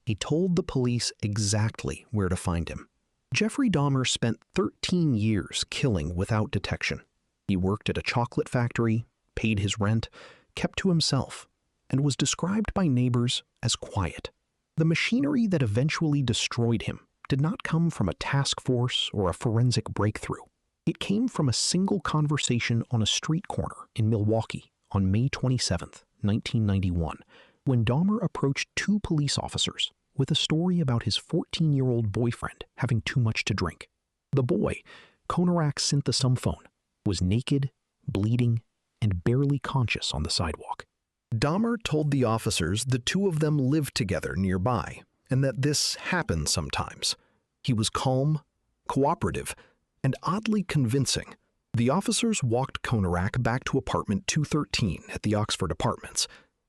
He told the police exactly where to find him. Jeffrey Dahmer spent 13 years killing without detection. He worked at a chocolate factory, paid his rent, kept to himself, and was described by neighbors as quiet. The machinery that eventually destroyed him did not come from a task force or a forensic breakthrough. It came from a single conversation on a street corner in Milwaukee on May 27, 1991, when Dahmer approached two police officers with a story about his 14-year-old boyfriend having too much to drink. The boy, Konarak Synthesumphone, was naked, bleeding, and barely conscious on the sidewalk. Dahmer told the officers the two of them lived together nearby and that this happened sometimes. He was calm, cooperative, and oddly convincing. The officers walked Konarak back to apartment 213 at the Oxford Apartments,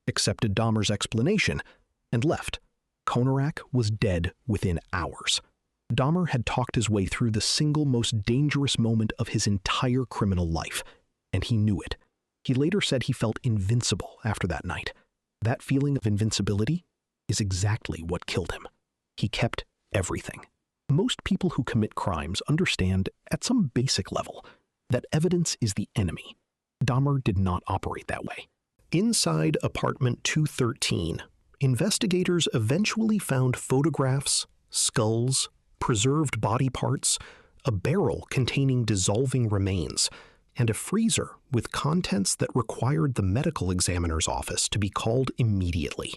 accepted Dahmer's explanation, and left. Konarak was dead within hours. Dahmer had talked his way through the single most dangerous moment of his entire criminal life, and he knew it. He later said he felt invincible after that night. That feeling of invincibility is exactly what killed him. He kept everything. Most people who commit crimes understand, at some basic level, that evidence is the enemy. Dahmer did not operate that way. Inside apartment 213, investigators eventually found photographs, skulls, preserved body parts, a barrel containing dissolving remains, and a freezer with contents that required the medical examiner's office to be called immediately.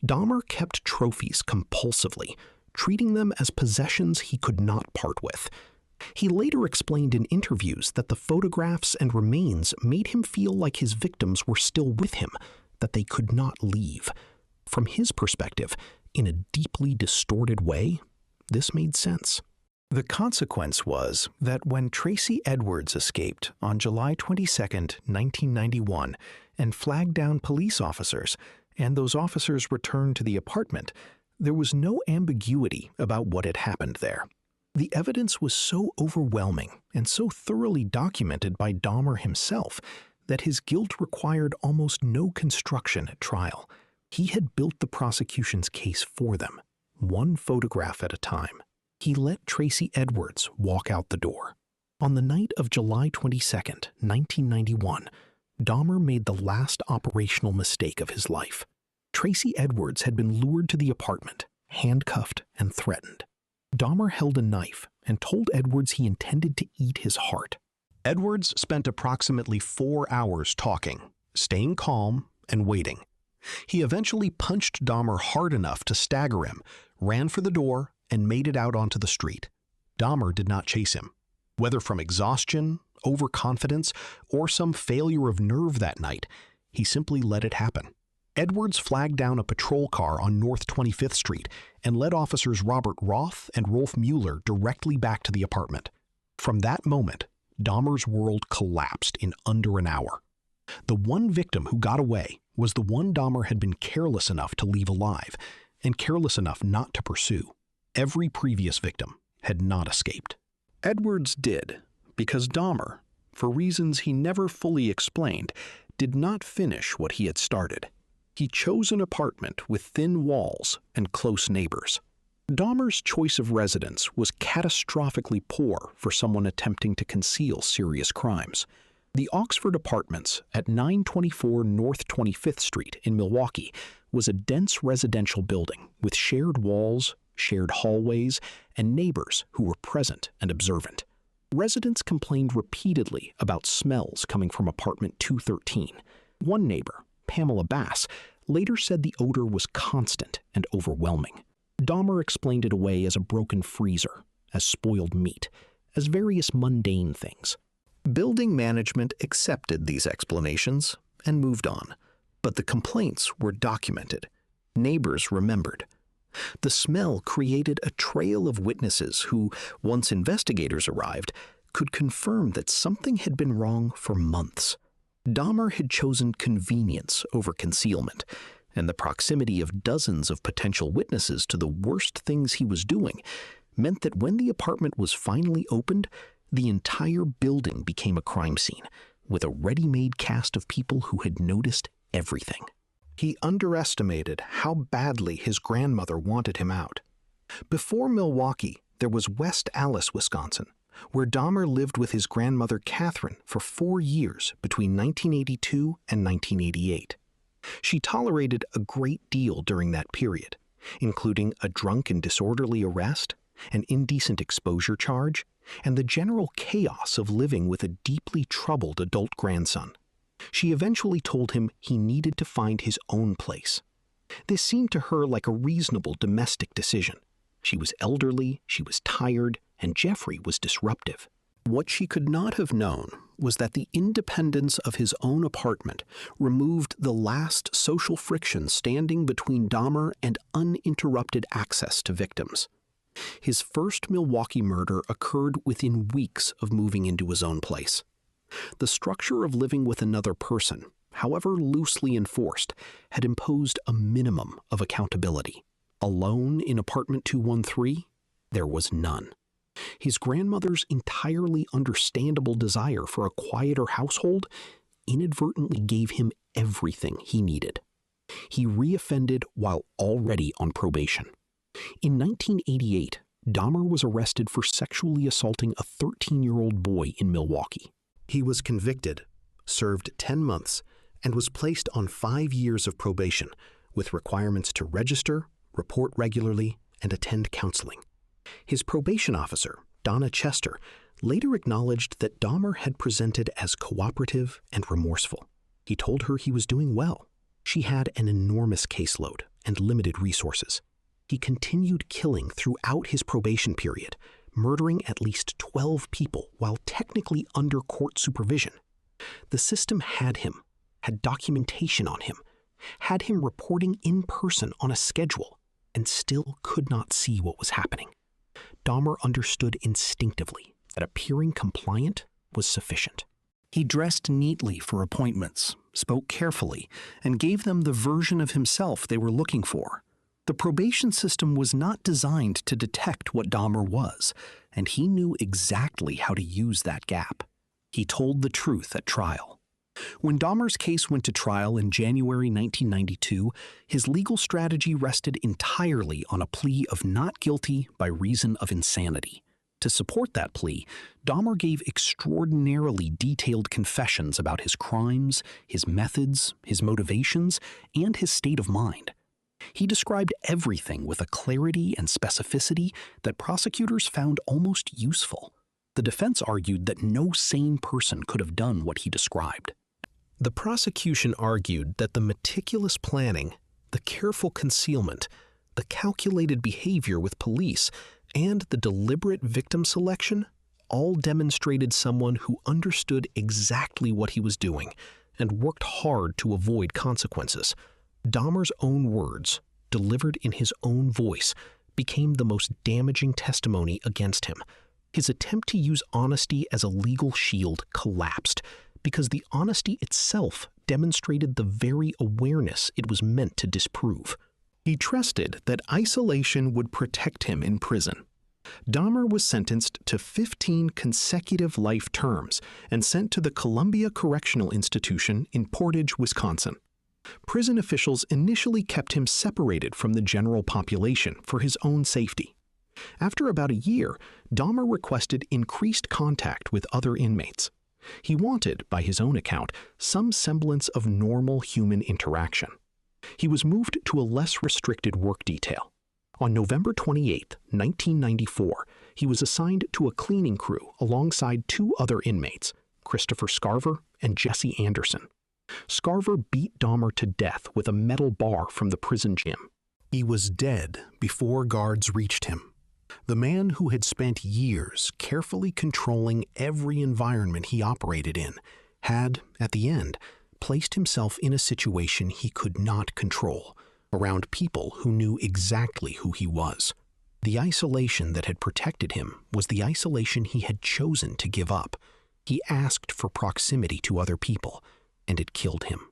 Dahmer kept trophies compulsively, treating them as possessions he could not part with. He later explained in interviews that the photographs and remains made him feel like his victims were still with him, that they could not leave. From his perspective, in a deeply distorted way, this made sense. The consequence was that when Tracy Edwards escaped on July 22, 1991, and flagged down police officers, and those officers returned to the apartment, there was no ambiguity about what had happened there. The evidence was so overwhelming and so thoroughly documented by Dahmer himself that his guilt required almost no construction at trial. He had built the prosecution's case for them, one photograph at a time. He let Tracy Edwards walk out the door. On the night of July 22, 1991, Dahmer made the last operational mistake of his life. Tracy Edwards had been lured to the apartment, handcuffed and threatened. Dahmer held a knife and told Edwards he intended to eat his heart. Edwards spent approximately 4 hours talking, staying calm and waiting. He eventually punched Dahmer hard enough to stagger him, ran for the door, and made it out onto the street. Dahmer did not chase him. Whether from exhaustion, overconfidence, or some failure of nerve that night, he simply let it happen. Edwards flagged down a patrol car on North 25th Street and led officers Robert Roth and Rolf Mueller directly back to the apartment. From that moment, Dahmer's world collapsed in under an hour. The one victim who got away was the one Dahmer had been careless enough to leave alive, and careless enough not to pursue. Every previous victim had not escaped. Edwards did, because Dahmer, for reasons he never fully explained, did not finish what he had started. He chose an apartment with thin walls and close neighbors. Dahmer's choice of residence was catastrophically poor for someone attempting to conceal serious crimes. The Oxford Apartments at 924 North 25th Street in Milwaukee was a dense residential building with shared walls, shared hallways, and neighbors who were present and observant. Residents complained repeatedly about smells coming from apartment 213. One neighbor, Pamela Bass, later said the odor was constant and overwhelming. Dahmer explained it away as a broken freezer, as spoiled meat, as various mundane things. Building management accepted these explanations and moved on, but the complaints were documented. Neighbors remembered. The smell created a trail of witnesses who, once investigators arrived, could confirm that something had been wrong for months. Dahmer had chosen convenience over concealment, and the proximity of dozens of potential witnesses to the worst things he was doing meant that when the apartment was finally opened, the entire building became a crime scene, with a ready-made cast of people who had noticed everything. He underestimated how badly his grandmother wanted him out. Before Milwaukee, there was West Allis, Wisconsin, where Dahmer lived with his grandmother Catherine for 4 years between 1982 and 1988. She tolerated a great deal during that period, including a drunk and disorderly arrest, an indecent exposure charge, and the general chaos of living with a deeply troubled adult grandson. She eventually told him he needed to find his own place. This seemed to her like a reasonable domestic decision. She was elderly, she was tired, and Jeffrey was disruptive. What she could not have known was that the independence of his own apartment removed the last social friction standing between Dahmer and uninterrupted access to victims. His first Milwaukee murder occurred within weeks of moving into his own place. The structure of living with another person, however loosely enforced, had imposed a minimum of accountability. Alone in apartment 213, there was none. His grandmother's entirely understandable desire for a quieter household inadvertently gave him everything he needed. He reoffended while already on probation. In 1988, Dahmer was arrested for sexually assaulting a 13-year-old boy in Milwaukee. He was convicted, served 10 months, and was placed on 5 years of probation, with requirements to register, report regularly, and attend counseling. His probation officer, Donna Chester, later acknowledged that Dahmer had presented as cooperative and remorseful. He told her he was doing well. She had an enormous caseload and limited resources. He continued killing throughout his probation period, murdering at least 12 people while technically under court supervision. The system had him, had documentation on him, had him reporting in person on a schedule, and still could not see what was happening. Dahmer understood instinctively that appearing compliant was sufficient. He dressed neatly for appointments, spoke carefully, and gave them the version of himself they were looking for. The probation system was not designed to detect what Dahmer was, and he knew exactly how to use that gap. He told the truth at trial. When Dahmer's case went to trial in January 1992, his legal strategy rested entirely on a plea of not guilty by reason of insanity. To support that plea, Dahmer gave extraordinarily detailed confessions about his crimes, his methods, his motivations, and his state of mind. He described everything with a clarity and specificity that prosecutors found almost useful. The defense argued that no sane person could have done what he described. The prosecution argued that the meticulous planning, the careful concealment, the calculated behavior with police, and the deliberate victim selection all demonstrated someone who understood exactly what he was doing and worked hard to avoid consequences. Dahmer's own words, delivered in his own voice, became the most damaging testimony against him. His attempt to use honesty as a legal shield collapsed because the honesty itself demonstrated the very awareness it was meant to disprove. He trusted that isolation would protect him in prison. Dahmer was sentenced to 15 consecutive life terms and sent to the Columbia Correctional Institution in Portage, Wisconsin. Prison officials initially kept him separated from the general population for his own safety. After about a year, Dahmer requested increased contact with other inmates. He wanted, by his own account, some semblance of normal human interaction. He was moved to a less restricted work detail. On November 28, 1994, he was assigned to a cleaning crew alongside 2 other inmates, Christopher Scarver and Jesse Anderson. Scarver beat Dahmer to death with a metal bar from the prison gym. He was dead before guards reached him. The man who had spent years carefully controlling every environment he operated in had, at the end, placed himself in a situation he could not control, around people who knew exactly who he was. The isolation that had protected him was the isolation he had chosen to give up. He asked for proximity to other people, and it killed him.